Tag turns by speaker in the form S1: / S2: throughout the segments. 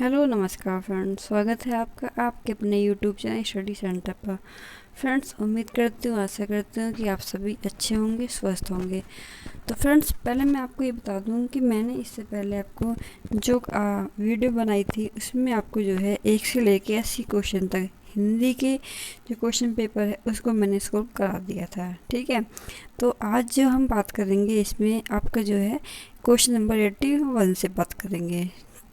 S1: Hello नमस्कार friends, स्वागत है आपका आपके अपने यूट्यूब चैनल स्टडी सेंटर पर। फ्रेंड्स, उम्मीद करती हूँ, आशा करती हूँ कि आप सभी अच्छे होंगे, स्वस्थ होंगे। तो फ्रेंड्स, पहले मैं आपको ये बता दूँ कि मैंने इससे पहले आपको जो वीडियो बनाई थी उसमें आपको जो है 1 से लेके 80 क्वेश्चन तक हिंदी के जो क्वेश्चन पेपर है उसको मैंने सॉल्व करा दिया था। ठीक है, तो आज जो हम बात करेंगे इसमें आपका जो है क्वेश्चन नंबर 81 से बात करेंगे।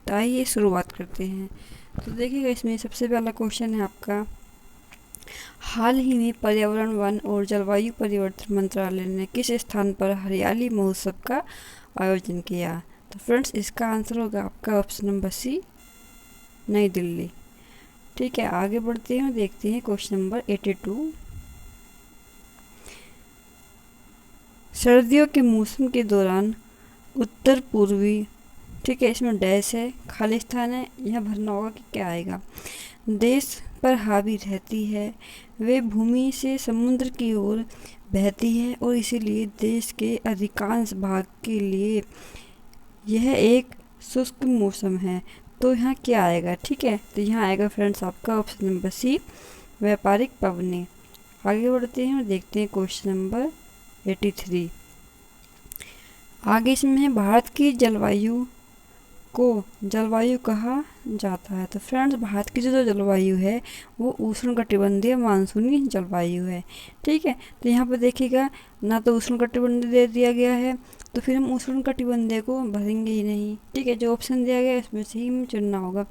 S1: तो आइए शुरुआत करते हैं। तो देखिएगा, इसमें सबसे पहला क्वेश्चन है आपका, हाल ही में पर्यावरण, वन और जलवायु परिवर्तन मंत्रालय ने किस स्थान पर हरियाली महोत्सव का आयोजन किया? तो फ्रेंड्स, इसका आंसर होगा आपका ऑप्शन नंबर सी, नई दिल्ली। ठीक है, आगे बढ़ते हैं, देखते हैं क्वेश्चन नंबर 82। सर्दियों के मौसम के दौरान उत्तर पूर्वी, ठीक है, इसमें डैश है, खालिस्तान है, यह भरना होगा कि क्या आएगा। देश पर हावी रहती है, वे भूमि से समुद्र की ओर बहती है और इसीलिए देश के अधिकांश भाग के लिए यह एक शुष्क मौसम है। तो यहाँ क्या आएगा? ठीक है, तो यहाँ आएगा फ्रेंड्स आपका ऑप्शन नंबर सी, व्यापारिक पवने। आगे बढ़ते हैं और देखते हैं क्वेश्चन नंबर 83। आगे इसमें है, भारत की जलवायु को जलवायु कहा जाता है? तो फ्रेंड्स, भारत की जो जलवायु है वो उष्णकटिबंधीय मानसूनी जलवायु है। ठीक है, तो यहाँ पर देखिएगा, ना तो उष्णकटिबंधीय दे दिया गया है, तो फिर हम उष्णकटिबंधीय को भरेंगे ही नहीं। ठीक है, जो ऑप्शन दिया गया है उसमें से ही हमें चुनना होगा।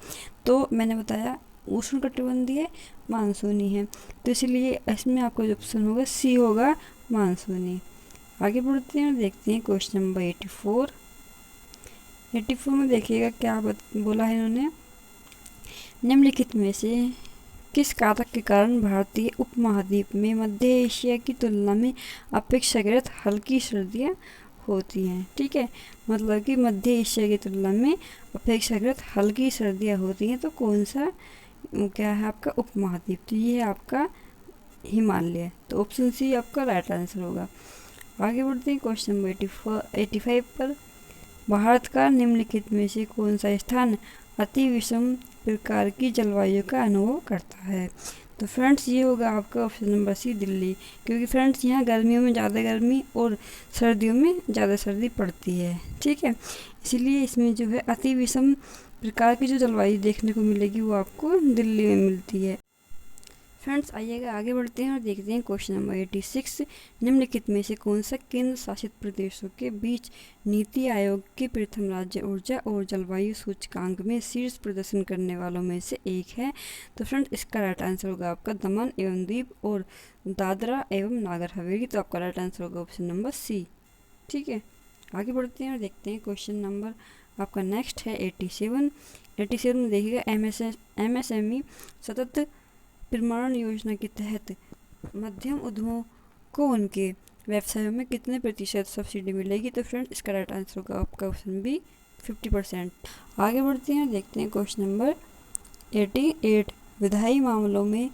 S1: तो मैंने बताया उष्णकटिबंधीय मानसूनी है, तो इसलिए इसमें आपका जो ऑप्शन होगा सी होगा, मानसूनी। आगे बढ़ते हैं और देखते हैं क्वेश्चन नंबर 84। 84 में देखिएगा क्या बोला है इन्होंने, निम्नलिखित में से किस कारक के कारण भारतीय उपमहाद्वीप में मध्य एशिया की तुलना में अपेक्षाकृत हल्की सर्दियाँ होती हैं? ठीक है, मतलब कि मध्य एशिया की तुलना में अपेक्षाकृत हल्की सर्दियाँ होती हैं। तो कौन सा क्या है आपका उपमहाद्वीप? तो ये है आपका हिमालय। तो ऑप्शन सी आपका राइट आंसर होगा। आगे बढ़ते हैं क्वेश्चन नंबर 85 पर, भारत का निम्नलिखित में से कौन सा स्थान अति विषम प्रकार की जलवायु का अनुभव करता है? तो फ्रेंड्स, ये होगा आपका ऑप्शन नंबर सी, दिल्ली। क्योंकि फ्रेंड्स, यहाँ गर्मियों में ज़्यादा गर्मी और सर्दियों में ज़्यादा सर्दी पड़ती है। ठीक है, इसीलिए इसमें जो है अति विषम प्रकार की जो जलवायु देखने को मिलेगी वो आपको दिल्ली में मिलती है। फ्रेंड्स, आइएगा आगे बढ़ते हैं और देखते हैं क्वेश्चन नंबर 86। निम्नलिखित में से कौन सा केंद्र शासित प्रदेशों के बीच नीति आयोग के प्रथम राज्य ऊर्जा और जलवायु सूचकांक में शीर्ष प्रदर्शन करने वालों में से एक है? तो फ्रेंड्स, इसका राइट आंसर होगा आपका दमन एवं दीव और दादरा एवं नागर हवेली। तो आपका राइट आंसर होगा ऑप्शन नंबर सी। ठीक है, आगे बढ़ते हैं और देखते हैं क्वेश्चन नंबर आपका नेक्स्ट है 87। 87 में देखिएगा, MSME सतत प्रमाणन योजना के तहत मध्यम उद्यमों को उनके व्यवसायों में कितने प्रतिशत सब्सिडी मिलेगी? तो फ्रेंड्स, इसका राइट आंसर होगा आपका ऑप्शन बी, 50%। आगे बढ़ते हैं, देखते हैं क्वेश्चन नंबर 88। विधायी मामलों में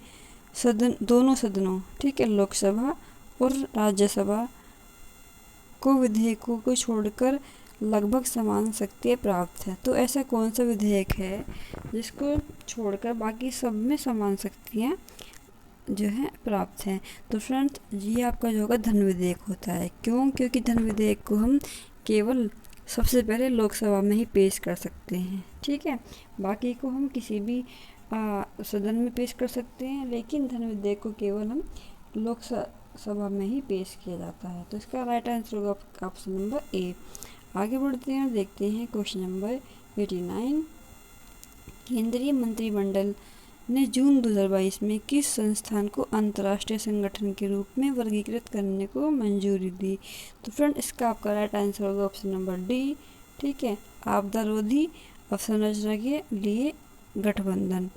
S1: दोनों सदनों, ठीक है, लोकसभा और राज्यसभा को विधेयकों को छोड़कर लगभग समान शक्तियाँ प्राप्त है। तो ऐसा कौन सा विधेयक है जिसको छोड़कर बाकी सब में समान शक्तियाँ जो है प्राप्त हैं? तो फ्रेंड्स, ये आपका जो होगा धन विधेयक होता है। क्यों? क्योंकि धन विधेयक को हम केवल सबसे पहले लोकसभा में ही पेश कर सकते हैं। ठीक है, बाकी को हम किसी भी सदन में पेश कर सकते हैं, लेकिन धन विधेयक को केवल हम लोकसभा में ही पेश किया जाता है। तो इसका राइट आंसर होगा ऑप्शन नंबर ए। आगे बढ़ते हैं और देखते हैं क्वेश्चन नंबर 89। केंद्रीय मंत्रिमंडल ने जून 2022 में किस संस्थान को अंतर्राष्ट्रीय संगठन के रूप में वर्गीकृत करने को मंजूरी दी? तो फ्रेंड, इसका आपका राइट आंसर होगा ऑप्शन नंबर डी। ठीक है, आपदा रोधी अवसंरचना के लिए गठबंधन।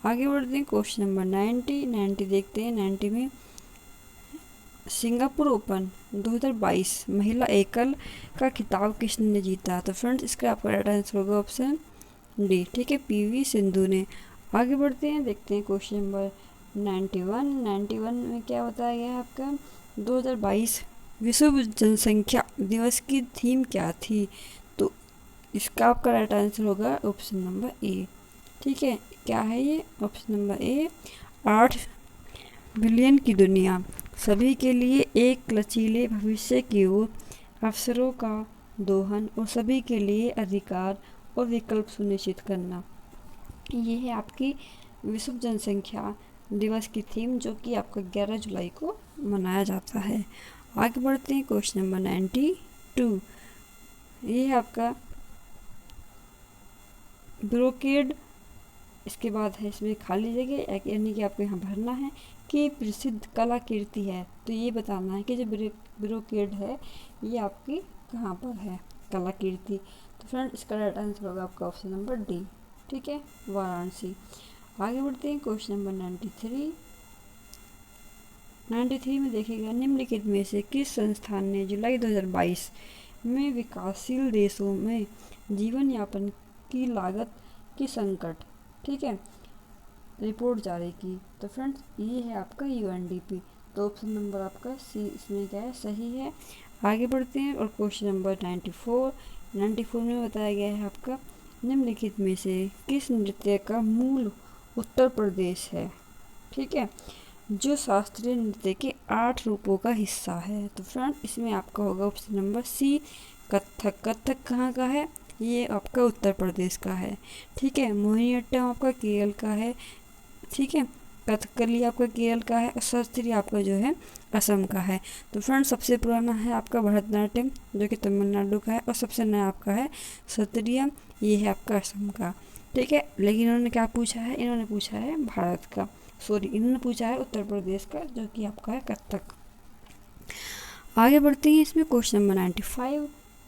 S1: आगे बढ़ते हैं क्वेश्चन नंबर 90 देखते हैं। 90 में सिंगापुर ओपन 2022 महिला एकल का खिताब किसने जीता? तो फ्रेंड्स, इसका आपका राइट आंसर होगा ऑप्शन डी। ठीक है, PV सिंधु ने। आगे बढ़ते हैं, देखते हैं क्वेश्चन नंबर 91 में क्या बताया गया है आपका, 2022 विश्व जनसंख्या दिवस की थीम क्या थी? तो इसका आपका राइट आंसर होगा ऑप्शन नंबर ए, ठीक है, क्या है ये? ऑप्शन नंबर ए 8 बिलियन की दुनिया, सभी के लिए एक लचीले भविष्य की ओर, अवसरों का दोहन और सभी के लिए अधिकार और विकल्प सुनिश्चित करना। ये है आपकी विश्व जनसंख्या दिवस की थीम, जो कि आपका 11 जुलाई को मनाया जाता है। आगे बढ़ते हैं, क्वेश्चन नंबर 92। ये है आपका ब्रोकेड, इसके बाद है इसमें खाली जगह, यानी कि आपको यहाँ भरना है कि प्रसिद्ध कलाकृति है। तो ये बताना है कि जो ब्रोकेड है ये आपकी कहाँ पर है कलाकृति। तो फ्रेंड इसका राइट आंसर होगा आपका ऑप्शन नंबर डी, ठीक है, वाराणसी। आगे बढ़ते हैं, क्वेश्चन नंबर 93 में देखिएगा, निम्नलिखित में से किस संस्थान ने जुलाई 2022 में विकासशील देशों में जीवन यापन की लागत की संकट, ठीक है, रिपोर्ट जारी की? तो फ्रेंड्स ये है आपका यूएनडीपी। तो ऑप्शन नंबर आपका सी इसमें क्या है? सही है। आगे बढ़ते हैं और क्वेश्चन नंबर 94 में बताया गया है आपका, निम्नलिखित में से किस नृत्य का मूल उत्तर प्रदेश है, ठीक है, जो शास्त्रीय नृत्य के 8 रूपों का हिस्सा है? तो फ्रेंड इसमें आपका होगा option number C Kathak. Kathak कहाँ का है? ये आपका उत्तर प्रदेश का है, ठीक है। मोहिनीअट्टम आपका केरल का है, ठीक है। कथकली आपका केरल का है और शास्त्रीय आपका जो है असम का है। तो फ्रेंड सबसे पुराना है आपका भरतनाट्यम, जो कि तमिलनाडु का है, और सबसे नया आपका है शास्त्रीय, ये है आपका असम का, ठीक है। लेकिन इन्होंने क्या पूछा है? इन्होंने पूछा है भारत का, इन्होंने पूछा है उत्तर प्रदेश का, जो कि आपका है कथक। आगे बढ़ते हैं इसमें क्वेश्चन नंबर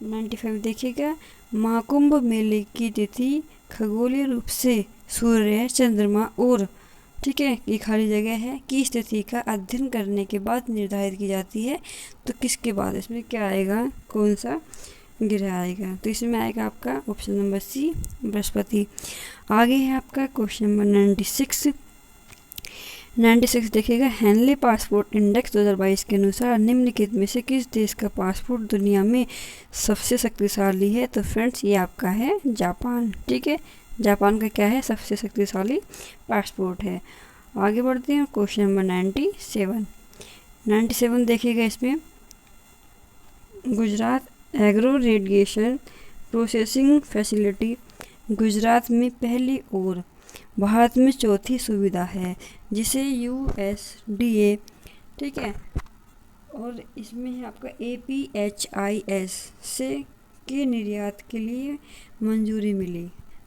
S1: 95 देखिएगा, महाकुंभ मेले की तिथि खगोलीय रूप से सूर्य, चंद्रमा और, ठीक है, ये खाली जगह है, की स्थिति का अध्ययन करने के बाद निर्धारित की जाती है। तो किसके बाद? इसमें क्या आएगा? कौन सा ग्रह आएगा? तो इसमें आएगा आपका ऑप्शन नंबर सी बृहस्पति। आगे है आपका क्वेश्चन नंबर 96 देखिएगा, हेनले पासपोर्ट इंडेक्स 2022 के अनुसार निम्नलिखित में से किस देश का पासपोर्ट दुनिया में सबसे शक्तिशाली है? तो फ्रेंड्स ये आपका है जापान, ठीक है, जापान का क्या है? सबसे शक्तिशाली पासपोर्ट है। आगे बढ़ते हैं क्वेश्चन नंबर 97 देखिएगा, इसमें Gujarat agro radiation processing facility Gujarat में पहली और भारत में चौथी सुविधा है, जिसे USDA, ठीक है, और इसमें है आपका APHIS से के निर्यात के लिए मंजूरी मिली।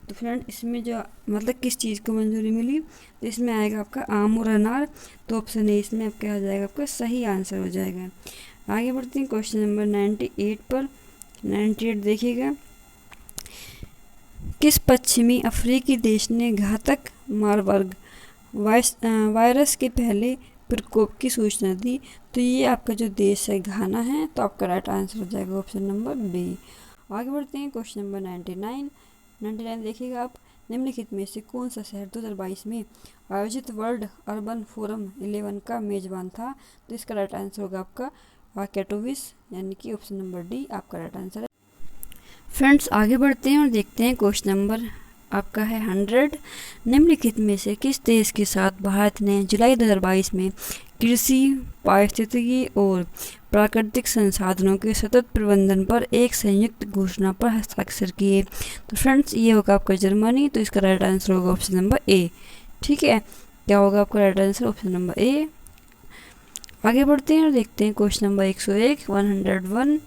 S1: तो फ्रेंड इसमें जो मतलब किस चीज़ को मंजूरी मिली? तो इसमें आएगा आपका आम और अनार। तो ऑप्शन ए इसमें आप क्या हो जाएगा? आपका सही आंसर हो जाएगा। आगे बढ़ते हैं क्वेश्चन नंबर 98 देखिएगा, किस पश्चिमी अफ्रीकी देश ने घातक मारबर्ग वायरस के पहले प्रकोप की सूचना दी? तो ये आपका जो देश है घाना है। तो आपका राइट आंसर हो जाएगा ऑप्शन नंबर बी। आगे बढ़ते हैं क्वेश्चन नंबर 99 देखिएगा आप, निम्नलिखित में से कौन सा शहर 2022 में आयोजित वर्ल्ड अर्बन फोरम 11 का मेजबान था? तो इसका राइट आंसर होगा आपका कैटोविस, यानी कि ऑप्शन नंबर डी आपका राइट आंसर है। फ्रेंड्स आगे बढ़ते हैं और देखते हैं क्वेश्चन नंबर आपका है 100, निम्नलिखित में से किस देश के साथ भारत ने जुलाई 2022 में कृषि, पारिस्थितिकी और प्राकृतिक संसाधनों के सतत प्रबंधन पर एक संयुक्त घोषणा पर हस्ताक्षर किए? तो फ्रेंड्स ये होगा आपका जर्मनी। तो इसका राइट आंसर होगा ऑप्शन नंबर ए, ठीक है। क्या होगा आपका राइट आंसर? ऑप्शन नंबर ए। आगे बढ़ते हैं और देखते हैं क्वेश्चन नंबर 101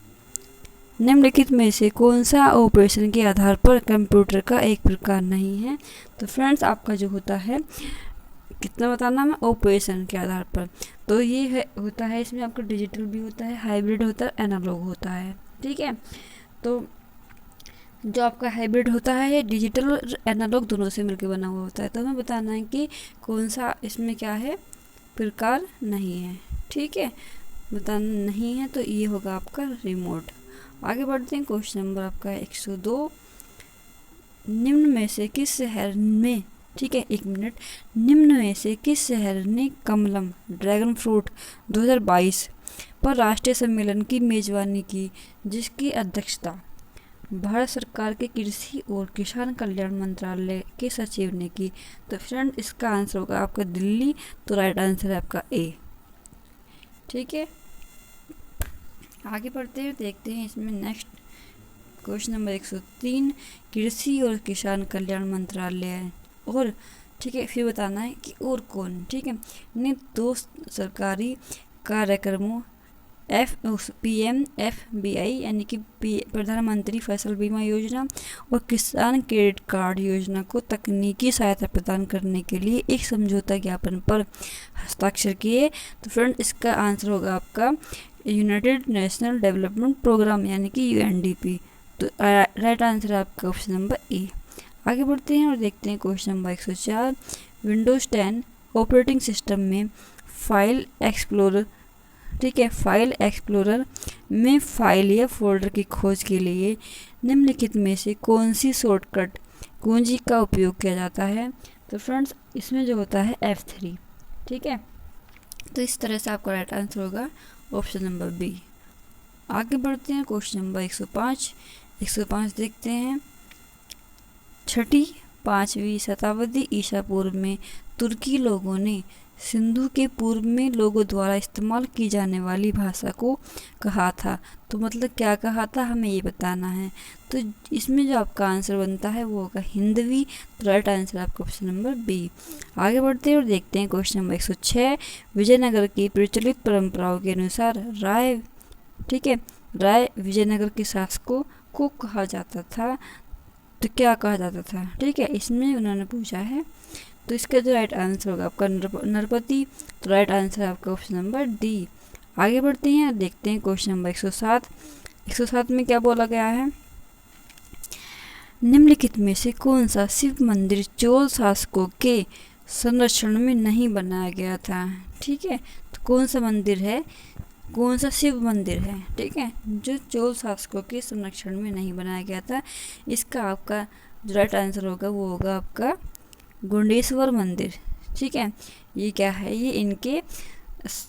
S1: निम्नलिखित में से कौन सा ऑपरेशन के आधार पर कंप्यूटर का एक प्रकार नहीं है? तो फ्रेंड्स आपका जो होता है कितना बताना है? ऑपरेशन के आधार पर। तो ये होता है इसमें आपका डिजिटल भी होता है, हाइब्रिड होता है, एनालॉग होता है, ठीक है। तो जो आपका हाइब्रिड होता है ये डिजिटल और एनालॉग दोनों से मिलकर बना हुआ होता है। तो हमें बताना है कि कौन सा इसमें क्या है? प्रकार नहीं है, ठीक है, बताना नहीं है। तो ये होगा आपका रिमोट। आगे बढ़ते हैं क्वेश्चन नंबर आपका 102, निम्न में से किस शहर में, ठीक है, एक मिनट, निम्न में से किस शहर ने कमलम ड्रैगन फ्रूट 2022 पर राष्ट्रीय सम्मेलन की मेजबानी की, जिसकी अध्यक्षता भारत सरकार के कृषि और किसान कल्याण मंत्रालय के सचिव ने की। तो फ्रेंड इसका आंसर होगा आपका दिल्ली। तो राइट आंसर है आपका ए। ठीक है, आगे बढ़ते हुए देखते हैं इसमें नेक्स्ट क्वेश्चन नंबर 103, कृषि और किसान कल्याण मंत्रालय है और ठीक है फिर बताना है कि और कौन। ठीक है, ने 2 सरकारी कार्यक्रमों PMFBI यानी कि प्रधानमंत्री फसल बीमा योजना और किसान क्रेडिट कार्ड योजना को तकनीकी सहायता प्रदान करने के लिए एक समझौता ज्ञापन पर हस्ताक्षर किए। तो फ्रेंड इसका आंसर होगा आपका यूनाइटेड नेशनल डेवलपमेंट प्रोग्राम यानी कि UNDP। तो राइट आंसर है आपका ऑप्शन नंबर ए। आगे बढ़ते हैं और देखते हैं question number 104, Windows 10 operating system में फाइल एक्सप्लोरर। ठीक है, फाइल एक्सप्लोरर में फाइल या फोल्डर की खोज के लिए निम्नलिखित में से कौन सी शॉर्टकट कुंजी का उपयोग किया जाता है। तो फ्रेंड्स इसमें जो होता है F3। ठीक है, तो इस तरह से आपका राइट आंसर होगा ऑप्शन नंबर बी। आगे बढ़ते हैं क्वेश्चन नंबर 105 देखते हैं। 6वीं शताब्दी ईसा पूर्व में तुर्की लोगों ने सिंधु के पूर्व में लोगों द्वारा इस्तेमाल की जाने वाली भाषा को कहा था। तो मतलब क्या कहा था हमें ये बताना है। तो इसमें जो आपका आंसर बनता है वो होगा हिंदवी। तो राइट आंसर आपका ऑप्शन नंबर बी। आगे बढ़ते हैं और देखते हैं क्वेश्चन नंबर 106, विजयनगर की प्रचलित परंपराओं के अनुसार राय। ठीक है, राय विजयनगर के शासकों को कहा जाता था। तो क्या कहा जाता था। ठीक है, इसमें उन्होंने पूछा है। तो इसका जो राइट आंसर होगा आपका नरपति। तो राइट आंसर है आपका ऑप्शन नंबर डी। आगे बढ़ते हैं देखते हैं क्वेश्चन नंबर 107 में क्या बोला गया है। निम्नलिखित में से कौन सा शिव मंदिर चोल शासकों के संरक्षण में नहीं बनाया गया था। ठीक है, तो कौन सा मंदिर है, कौन सा शिव मंदिर है। ठीक है, जो चोल शासकों के संरक्षण में नहीं बनाया गया था। इसका आपका जो राइट आंसर होगा वो होगा आपका गुंडेश्वर मंदिर। ठीक है, ये क्या है, ये इनके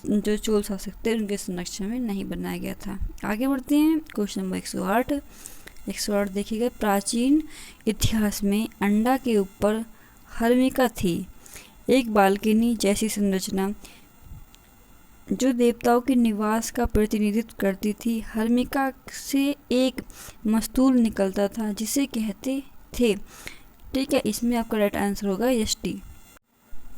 S1: जो चोल शासक थे उनके संरक्षण में नहीं बनाया गया था। आगे बढ़ते हैं क्वेश्चन नंबर 108 देखिएगा। प्राचीन इतिहास में अंडा के ऊपर हर्मिका थी, एक बालकनी जैसी संरचना जो देवताओं के निवास का प्रतिनिधित्व करती थी। हर्मिका से एक मस्तूल निकलता था जिसे कहते थे। ठीक है, इसमें आपका राइट आंसर होगा एस-टी।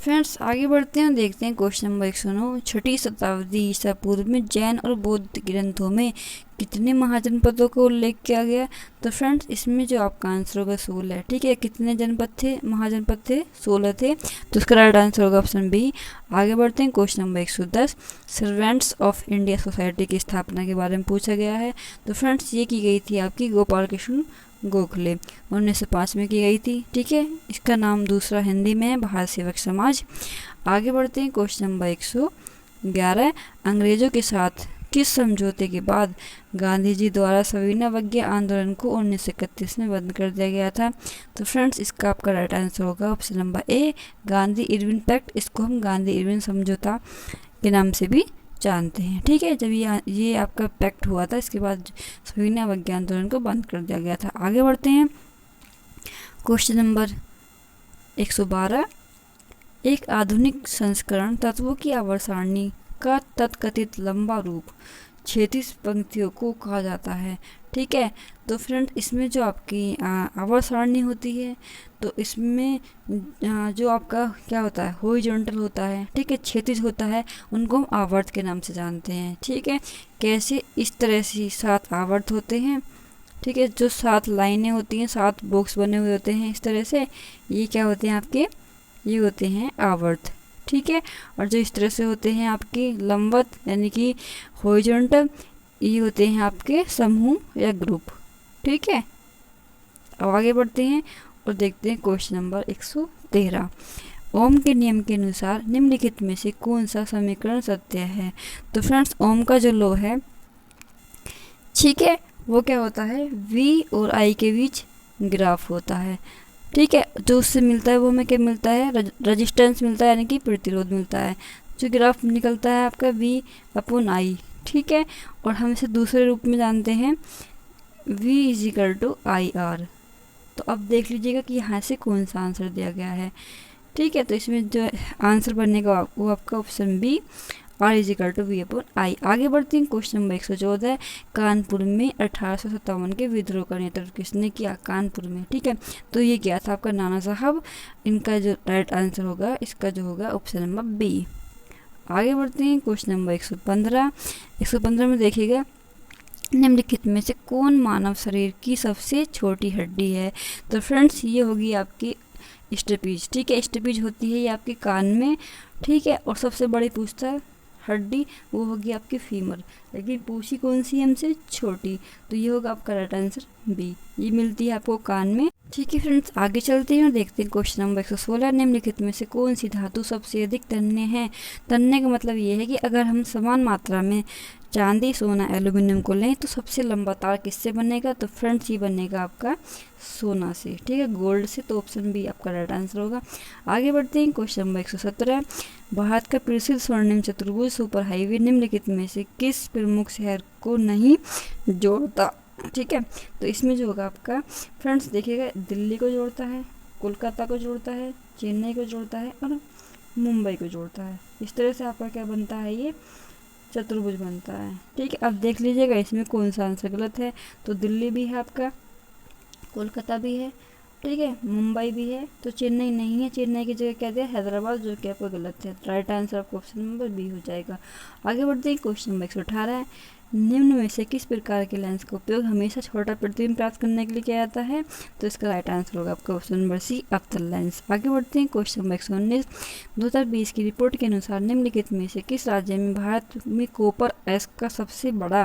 S1: फ्रेंड्स आगे बढ़ते हैं देखते हैं क्वेश्चन नंबर 109, 6वीं शताब्दी ईसा पूर्व में जैन और बौद्ध ग्रंथों में कितने महाजनपदों का उल्लेख किया गया। तो फ्रेंड्स इसमें जो आपका आंसर होगा 16 है। ठीक है, कितने जनपद थे, महाजनपद थे, 16 थे। तो उसका राइट आंसर होगा ऑप्शन बी। आगे बढ़ते हैं question number 110, servants of India society की स्थापना के बारे में पूछा गया है। तो फ्रेंड्स ये की गई थी आपकी गोपाल कृष्ण गोखले 1905 में की गई थी। ठीक है, इसका नाम दूसरा हिंदी में है भारत सेवक समाज। आगे बढ़ते हैं क्वेश्चन नंबर 111, अंग्रेजों के साथ किस समझौते के बाद गांधी जी द्वारा सविनय अवज्ञा आंदोलन को 1931 में बंद कर दिया गया था। तो फ्रेंड्स इसका आपका राइट आंसर होगा option number A, Gandhi Irwin pact. इसको हम गांधी इरविन समझौता के नाम से भी जानते हैं। ठीक है, जब ये आपका पैक्ट हुआ था इसके बाद सविनय अवज्ञा आंदोलन को बंद कर दिया गया था। आगे बढ़ते हैं क्वेश्चन नंबर 112, एक आधुनिक संस्करण तत्वों की आवर्त सारणी का तथाकथित लंबा रूप 36 पंक्तियों को कहा जाता है। ठीक है, तो फ्रेंड इसमें जो आपकी आवर्त सारणी होती है तो इसमें जो आपका क्या होता है, हॉरिजॉन्टल होता है। ठीक है, क्षैतिज होता है, उनको हम आवर्त के नाम से जानते हैं। ठीक है, कैसे, इस तरह से 7 आवर्त होते हैं। ठीक है, जो 7 लाइनें होती हैं, 7 बॉक्स बने हुए होते हैं इस तरह से, ये क्या होते हैं आपके, ये होते हैं आवर्त। ठीक है, और जो इस तरह से होते हैं आपके लंबवत यानी कि हॉरिजॉन्टल, ये होते हैं आपके समूह या ग्रुप। ठीक है, अब आगे बढ़ते हैं और देखते हैं क्वेश्चन नंबर 113, ओम के नियम के अनुसार निम्नलिखित में से कौन सा समीकरण सत्य है। तो फ्रेंड्स ओम का जो लॉ है, ठीक है, वो क्या होता है, V और I के बीच ग्राफ होता है। ठीक है, जो उससे मिलता है वो हमें क्या मिलता है, रेजिस्टेंस मिलता है यानी कि प्रतिरोध मिलता है। जो ग्राफ निकलता है आपका V/I। ठीक है, और हम इसे दूसरे रूप में जानते हैं V is equal to I R. तो अब देख लीजिएगा कि यहाँ से कौन सा आंसर दिया गया है। ठीक है, तो इसमें जो आंसर बनेगा वो आपका option B, R is equal to V upon I. आगे बढ़ते हैं, क्वेश्चन नंबर 114, कानपुर में 1857 के विद्रोह का नेतृत्व किसने किया? कानपुर में। ठीक है, तो ये क्या था आपका नाना साहब। इनका जो राइट आंसर होगा इसका जो होगा ऑप्शन नंबर बी। आगे बढ़ते हैं, क्वेश्चन नंबर 115। 115 में देखिएगा, निम्नलिखित में से कौन मानव शरीर की सबसे छोटी हड्डी है? तो फ्रेंड्स ये होगी आपकी स्टेपीज। ठीक है, स्टेपीज होती है ये आपके कान में। ठीक है, और सबसे बड़ी पूछता है हड्डी वो होगी आपकी फीमर, लेकिन पूछी कौन सी हमसे? छोटी। तो ये होगा आपका राइट आंसर बी, ये मिलती है आपको कान में। ठीक है फ्रेंड्स, आगे चलते हैं और देखते हैं क्वेश्चन नंबर 116, निम्नलिखित में से कौन सी धातु सबसे अधिक तन्य है? तन्य का मतलब ये है कि अगर हम समान मात्रा में चांदी, सोना, एल्यूमिनियम को लें तो सबसे लंबा तार किससे बनेगा? तो फ्रेंड्स ये बनेगा आपका सोना से। ठीक है, गोल्ड से। तो ऑप्शन बी आपका राइट आंसर होगा। आगे बढ़ते हैं, क्वेश्चन नंबर 117, भारत का प्रसिद्ध स्वर्णिम चतुर्भुज सुपर हाईवे निम्नलिखित में से किस प्रमुख शहर को नहीं जोड़ता? ठीक है, तो इसमें जो होगा आपका फ्रेंड्स देखिएगा, दिल्ली को जोड़ता है, कोलकाता को जोड़ता है, चेन्नई को जोड़ता है और मुंबई को जोड़ता है। इस तरह से आपका क्या बनता है? ये चतुर्भुज बनता है। ठीक है, अब देख लीजिएगा इसमें कौन सा आंसर गलत है। तो दिल्ली भी है आपका, कोलकाता भी है, ठीक है, मुंबई भी है, तो चेन्नई नहीं है। चेन्नई की जगह क्या दिया? हैदराबाद, जो कि आपका गलत है। राइट आंसर आपका ऑप्शन नंबर बी हो जाएगा। आगे बढ़ते हैं, क्वेश्चन नंबर 118 है, निम्न में से किस प्रकार के लेंस का उपयोग हमेशा छोटा प्रतिबिंब प्राप्त करने के लिए किया जाता है? तो इसका राइट आंसर होगा आपका ऑप्शन नंबर सी, अवतल लेंस। आगे बढ़ते हैं, क्वेश्चन नंबर 119, 2020 की रिपोर्ट के अनुसार निम्नलिखित में से किस राज्य में भारत में कॉपर एस का सबसे बड़ा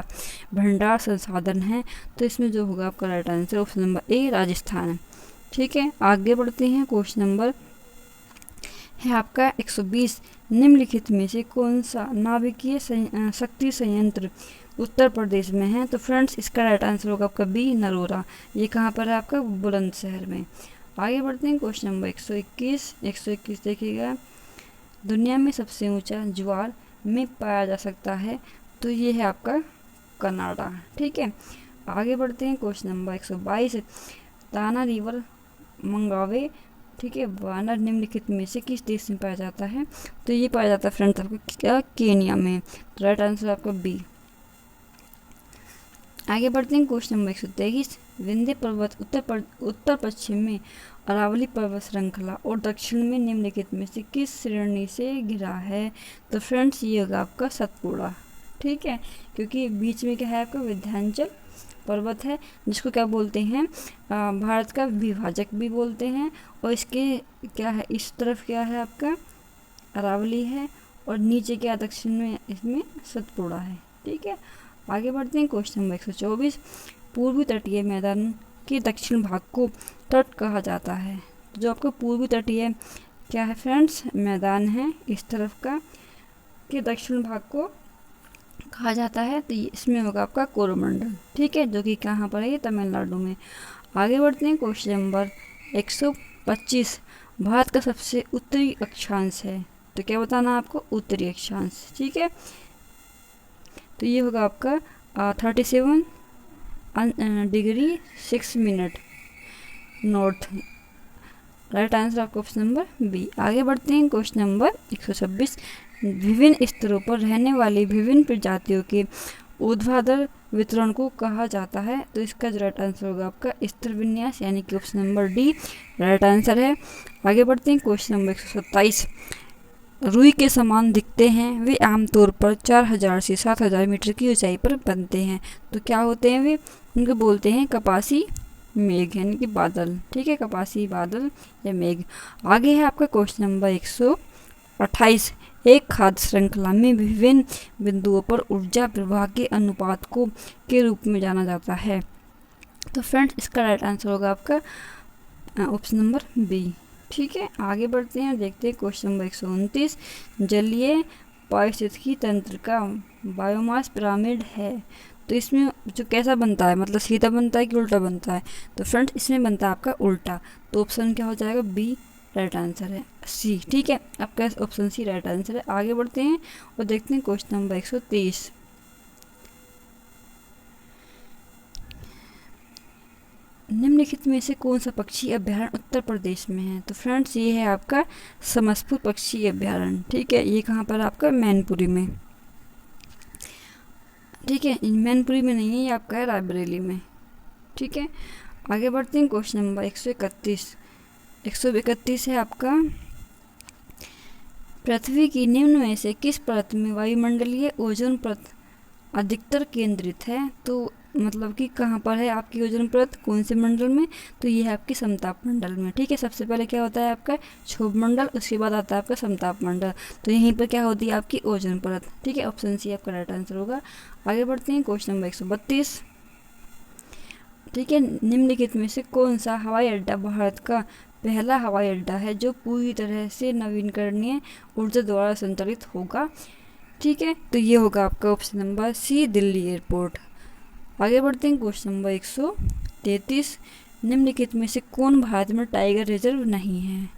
S1: भंडार संसाधन है? तो इसमें जो होगा आपका राइट आंसर ऑप्शन नंबर ए, राजस्थान। ठीक है, आगे बढ़ते हैं, क्वेश्चन नंबर है आपका 120, निम्नलिखित में से कौन सा नाभिकीय शक्ति संयंत्र उत्तर प्रदेश में है? तो फ्रेंड्स इसका राइट आंसर होगा आपका बी, नरोरा। ये कहाँ पर है आपका? बुलंदशहर में। आगे बढ़ते हैं, क्वेश्चन नंबर 121। 121 देखिएगा, दुनिया में सबसे ऊंचा ज्वार में पाया जा सकता है? तो ये है आपका कनाडा। ठीक है, आगे बढ़ते हैं, क्वेश्चन नंबर 122, ताना रिवर मंगावे, ठीक है, वानर निम्नलिखित में से किस देश में पाया जाता है? तो ये पाया जाता है फ्रेंड्स आपका क्या? केनिया में। तो राइट आंसर आपका बी। आगे बढ़ते हैं, क्वेश्चन नंबर 123, विंध्य पर्वत उत्तर पश्चिम में अरावली पर्वत श्रृंखला और दक्षिण में निम्नलिखित में से किस श्रेणी से घिरा है? तो फ्रेंड्स ये होगा आपका सतपुड़ा। ठीक है, क्योंकि बीच में क्या है आपका? विंध्याचल पर्वत है, जिसको क्या बोलते हैं? भारत का विभाजक भी बोलते हैं। और इसके क्या है? इस तरफ क्या है आपका? अरावली है, और नीचे क्या दक्षिण में इसमें सतपुड़ा है। ठीक है, आगे बढ़ते हैं, क्वेश्चन नंबर 124, पूर्वी तटीय मैदान के दक्षिण भाग को तट कहा जाता है? तो जो आपका पूर्वी तटीय क्या है फ्रेंड्स? मैदान है इस तरफ का, के दक्षिण भाग को कहा जाता है। तो इसमें होगा आपका कोरोमंडल। ठीक है, जो कि कहाँ पर है? ये तमिलनाडु में। आगे बढ़ते हैं, क्वेश्चन नंबर 125, भारत का सबसे उत्तरी अक्षांश है? तो क्या बताना आपको? उत्तरी अक्षांश। ठीक है, तो ये होगा आपका 37 degree 6 minute north. Right answer आपका ऑप्शन नंबर बी। आगे बढ़ते हैं, क्वेश्चन नंबर 126, विभिन्न स्तरों पर रहने वाली विभिन्न प्रजातियों के ऊर्ध्वाधर वितरण को कहा जाता है? तो इसका जो राइट आंसर होगा आपका स्तर विन्यास, यानी कि option number D right answer है। आगे बढ़ते हैं, क्वेश्चन नंबर 127, रुई के समान दिखते हैं, वे आमतौर पर 4000 से 7000 मीटर की ऊंचाई पर बनते हैं। तो क्या होते हैं वे? उनको बोलते हैं कपासी मेघ, यानी कि बादल। ठीक है, कपासी बादल या मेघ। आगे है आपका क्वेश्चन नंबर 128, एक खाद्य श्रृंखला में विभिन्न बिंदुओं पर ऊर्जा प्रवाह के अनुपात को के रूप में जाना जाता है? तो फ्रेंड्स इसका राइट आंसर होगा आपका ऑप्शन नंबर बी। ठीक है, आगे बढ़ते हैं, देखते हैं क्वेश्चन नंबर 129, जलीय पारिस्थितिकी तंत्र का बायोमास पिरामिड है? तो इसमें जो कैसा बनता है, मतलब सीधा बनता है कि उल्टा बनता है? तो फ्रेंड्स इसमें बनता है आपका उल्टा। तो ऑप्शन क्या हो जाएगा? बी राइट आंसर है, सी। ठीक है, आपका ऑप्शन सी राइट आंसर है। आगे बढ़ते हैं और देखते हैं क्वेश्चन नंबर 123, निम्नलिखित में से कौन सा पक्षी अभ्यारण्य उत्तर प्रदेश में है? तो फ्रेंड्स ये है आपका समसपुर पक्षी अभ्यारण्य। ठीक है, ये कहाँ पर आपका मैनपुरी में। ठीक है, मैनपुरी में नहीं है, ये आपका है रायबरेली में। ठीक है, आगे बढ़ते हैं। Question number 131। 131 है आपका, पृथ्वी की निम्न में से किस परत में वायुमंडलीय ओजोन परत अधिकतर केंद्रित है? तो मतलब कि कहाँ पर है आपकी ओजोन परत, कौन से मंडल में? तो ये है आपकी समताप मंडल में। ठीक है, सबसे पहले क्या होता है आपका क्षोभ मंडल, उसके बाद आता है आपका समताप मंडल। तो यहीं पर क्या होती है आपकी ओजोन परत। ठीक है, ऑप्शन सी आपका राइट आंसर होगा। आगे बढ़ते हैं। Question number 132। ठीक है, निम्नलिखित में से कौन सा हवाई अड्डा भारत का पहला हवाई अड्डा है जो पूरी तरह से नवीकरणीय ऊर्जा द्वारा संचालित होगा? ठीक है, तो ये होगा आपका option number C, Delhi airport. आगे बढ़ते हैं। Question number 133। निम्नलिखित में से कौन भारत में टाइगर रिजर्व नहीं है?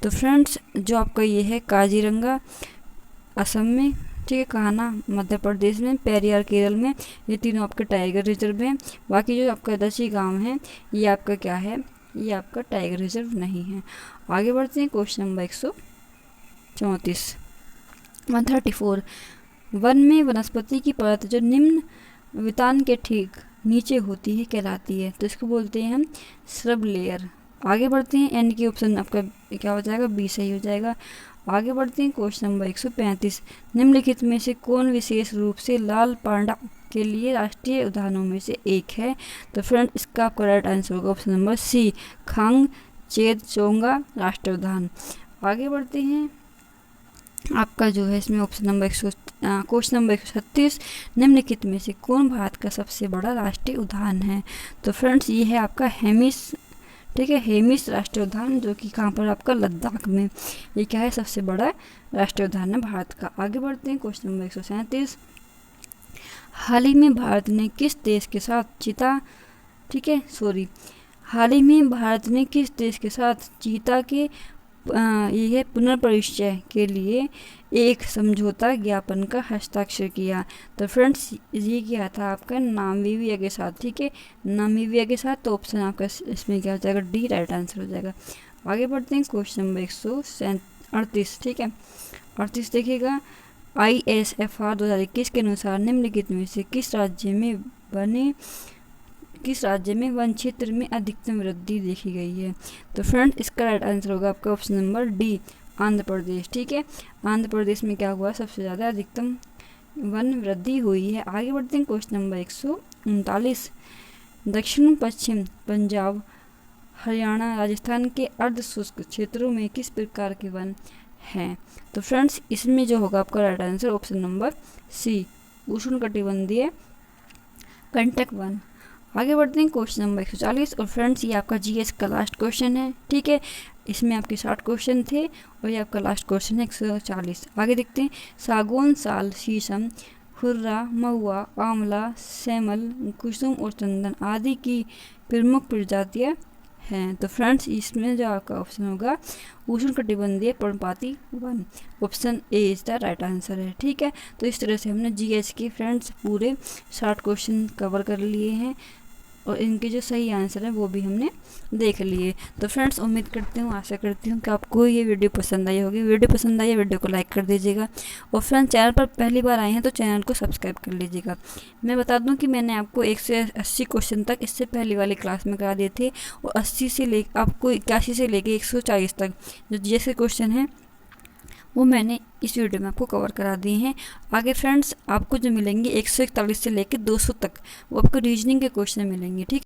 S1: तो फ्रेंड्स जो आपका ये है काजीरंगा असम में, ठीक है, कान्हा मध्य प्रदेश में, पेरियार केरल में, ये तीनों आपके टाइगर रिजर्व हैं। बाकी जो आपका 10 ही गाँव है ये आपका क्या है, ये आपका टाइगर रिजर्व नहीं है। आगे बढ़ते हैं। Question number 134। 134। वन में वनस्पति की परत जो निम्न वितान के ठीक नीचे होती है कहलाती है? तो इसको बोलते हैं हम श्रब लेयर। आगे बढ़ते हैं। एन के ऑप्शन आपका क्या हो जाएगा, बी सही हो जाएगा। आगे बढ़ते हैं। Question number 135। निम्नलिखित में से कौन विशेष रूप से लाल पांडा के लिए राष्ट्रीय उद्यानों में से एक है? तो फ्रेंड इसका आपका राइट आंसर होगा ऑप्शन नंबर सी, खांग चेरचोंगा राष्ट्रीय उद्यान। आगे बढ़ते हैं। आपका जो है इसमें ऑप्शन नंबर क्वेश्चन नंबर 136। निम्नलिखित में से कौन भारत का सबसे बड़ा राष्ट्रीय उद्यान है? तो फ्रेंड्स ये है आपका हेमिस। ठीक है, हेमिस राष्ट्रीय उद्यान, जो कि कहाँ पर आपका लद्दाख में। ये क्या है, सबसे बड़ा राष्ट्रीय उद्यान है भारत का। आगे बढ़ते हैं। Question number 137। हाल ही में भारत ने किस देश के साथ हाल ही में भारत ने किस देश के साथ चीता के यह पुनर्परिचय के लिए एक समझौता ज्ञापन का हस्ताक्षर किया? तो फ्रेंड्स ये किया था आपका नामीबिया के साथ। ठीक है, नामीबिया के साथ। तो ऑप्शन आपका इसमें क्या हो जाएगा, डी राइट आंसर हो जाएगा। आगे बढ़ते हैं। Question number 138। ठीक है, 38 देखिएगा। ISFR 2021 के अनुसार निम्नलिखित में से किस राज्य में वन क्षेत्र में अधिकतम वृद्धि देखी गई है? तो फ्रेंड इसका राइट आंसर होगा आपका option number D, Andhra Pradesh. ठीक है, आंध्र प्रदेश में क्या हुआ, सबसे ज़्यादा अधिकतम वन वृद्धि हुई है। आगे बढ़ते हैं। Question number 139। दक्षिण पश्चिम पंजाब, हरियाणा, राजस्थान के अर्ध शुष्क क्षेत्रों में किस प्रकार के वन हैं? तो फ्रेंड्स इसमें जो होगा आपका right answer option number C, उष्णकटिबंधीय कंटक वन। आगे बढ़ते हैं। Question number 140। और फ्रेंड्स ये आपका GS का लास्ट क्वेश्चन है। ठीक है, इसमें आपके 60 क्वेश्चन थे और ये आपका लास्ट क्वेश्चन है 140। आगे देखते हैं। सागौन, साल, शीशम, हुर्रा, महुआ, आंवला, सेमल, कुसुम और चंदन आदि की प्रमुख प्रजातियाँ हैं? तो फ्रेंड्स इसमें जो आपका ऑप्शन होगा उष्णकटिबंधीय पर्णपाती one, option A is the right answer है। ठीक है, तो इस तरह से हमने GS के फ्रेंड्स पूरे 60 क्वेश्चन कवर कर लिए हैं और इनके जो सही आंसर है वो भी हमने देख लिए। तो फ्रेंड्स उम्मीद करती हूँ, आशा करती हूँ कि आपको ये वीडियो पसंद आई होगी। वीडियो पसंद आई है वीडियो को लाइक कर दीजिएगा और फ्रेंड्स चैनल पर पहली बार आए हैं तो चैनल को सब्सक्राइब कर लीजिएगा। मैं बता दूं कि मैंने आपको 1 से 80 क्वेश्चन तक इससे पहली वाली क्लास में करा दिए थे और 80 से आपको 81 से लेके 140 तक जो GS के क्वेश्चन हैं वो मैंने इस वीडियो में आपको कवर करा दिए हैं। आगे फ्रेंड्स आपको जो मिलेंगे 141 से लेकर 200 तक वो आपको रीजनिंग के क्वेश्चन मिलेंगे। ठीक।